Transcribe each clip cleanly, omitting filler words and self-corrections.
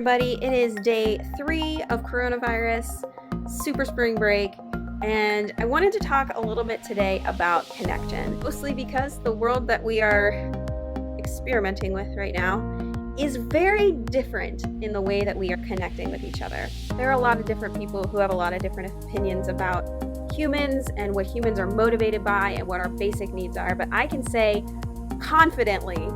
everybody. It is day 3 of coronavirus, super spring break, and I wanted to talk a little bit today about connection, mostly because the world that we are experimenting with right now is very different in the way that we are connecting with each other. There are a lot of different people who have a lot of different opinions about humans and what humans are motivated by and what our basic needs are, but I can say confidently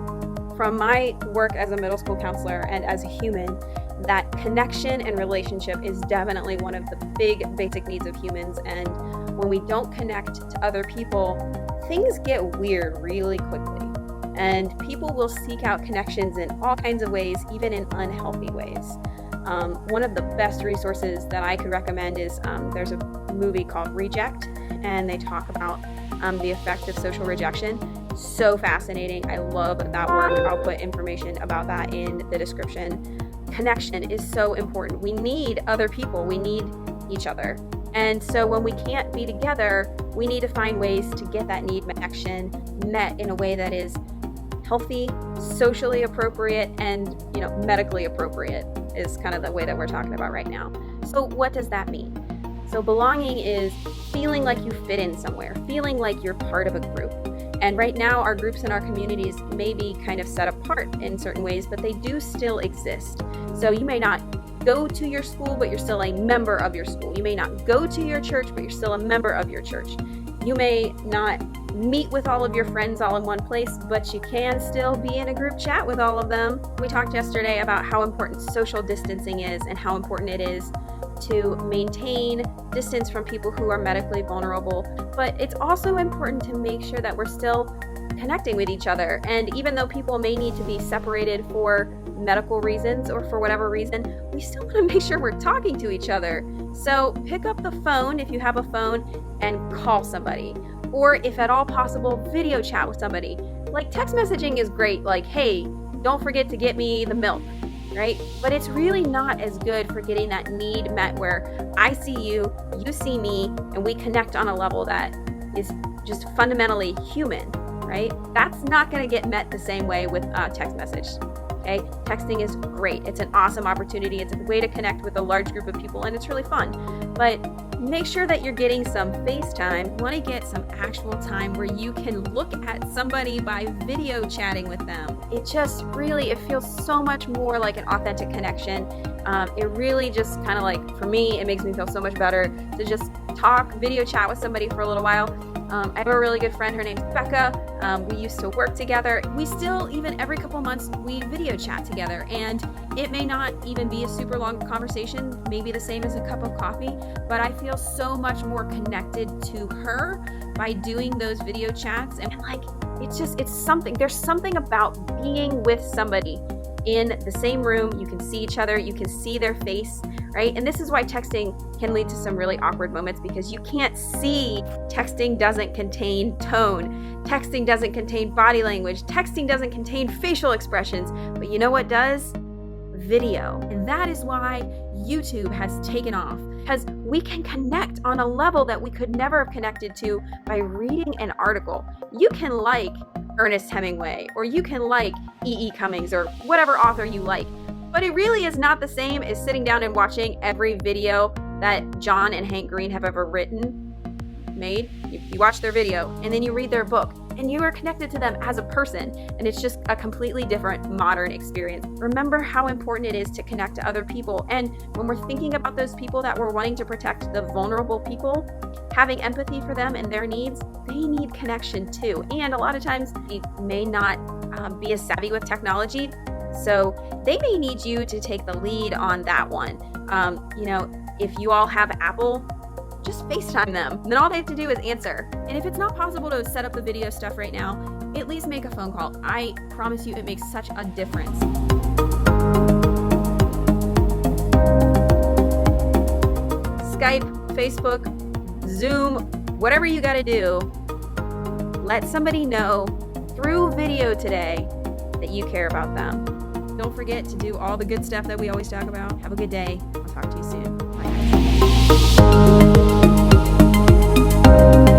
from my work as a middle school counselor and as a human that connection and relationship is definitely one of the big basic needs of humans, and when we don't connect to other people, things get weird really quickly, and people will seek out connections in all kinds of ways, even in unhealthy ways. One of the best resources that I could recommend is there's a movie called Reject, and they talk about the effect of social rejection. So fascinating. I love that work. I'll put information about that in the description. Connection is so important. We need other people. We need each other. And so when we can't be together, we need to find ways to get that need connection met in a way that is healthy, socially appropriate, and medically appropriate is kind of the way that we're talking about right now. So what does that mean? So belonging is feeling like you fit in somewhere, feeling like you're part of a group. And right now, our groups and our communities may be kind of set apart in certain ways, but they do still exist. So you may not go to your school, but you're still a member of your school. You may not go to your church, but you're still a member of your church. You may not meet with all of your friends all in one place, but you can still be in a group chat with all of them. We talked yesterday about how important social distancing is and how important it is to maintain distance from people who are medically vulnerable, but it's also important to make sure that we're still connecting with each other. And even though people may need to be separated for medical reasons or for whatever reason, we still want to make sure we're talking to each other. So pick up the phone if you have a phone and call somebody, or if at all possible, video chat with somebody. Like text messaging is great, like, hey, don't forget to get me the milk, right? But it's really not as good for getting that need met where I see you, you see me, and we connect on a level that is just fundamentally human, right? That's not going to get met the same way with a text message. Okay? Texting is great. It's an awesome opportunity. It's a way to connect with a large group of people, and it's really fun. But make sure that you're getting some face time. You want to get some actual time where you can look at somebody by video chatting with them. It feels so much more like an authentic connection. It really just kind of like, for me, it makes me feel so much better to just talk, video chat with somebody for a little while. I have a really good friend, her name's Becca. We used to work together. We still, even every couple months, we video chat together, and it may not even be a super long conversation, maybe the same as a cup of coffee, but I feel so much more connected to her by doing those video chats. And there's something about being with somebody in the same room. You can see each other, you can see their face, right? And this is why texting can lead to some really awkward moments, because you can't see. Texting doesn't contain tone. Texting doesn't contain body language. Texting doesn't contain facial expressions. But you know what does? Video. And that is why YouTube has taken off, because we can connect on a level that we could never have connected to by reading an article. You can like Ernest Hemingway, or you can like E.E. Cummings, or whatever author you like. But it really is not the same as sitting down and watching every video that John and Hank Green have ever made. You watch their video, and then you read their book, and you are connected to them as a person, and it's just a completely different modern experience. Remember how important it is to connect to other people, and when we're thinking about those people that we're wanting to protect, the vulnerable people, having empathy for them and their needs, they need connection too. And a lot of times they may not be as savvy with technology, so they may need you to take the lead on that one. If you all have Apple, just FaceTime them. Then all they have to do is answer. And if it's not possible to set up the video stuff right now, at least make a phone call. I promise you it makes such a difference. Skype, Facebook, Zoom, whatever you got to do, let somebody know through video today that you care about them. Don't forget to do all the good stuff that we always talk about. Have a good day. I'll talk to you soon. Bye, guys.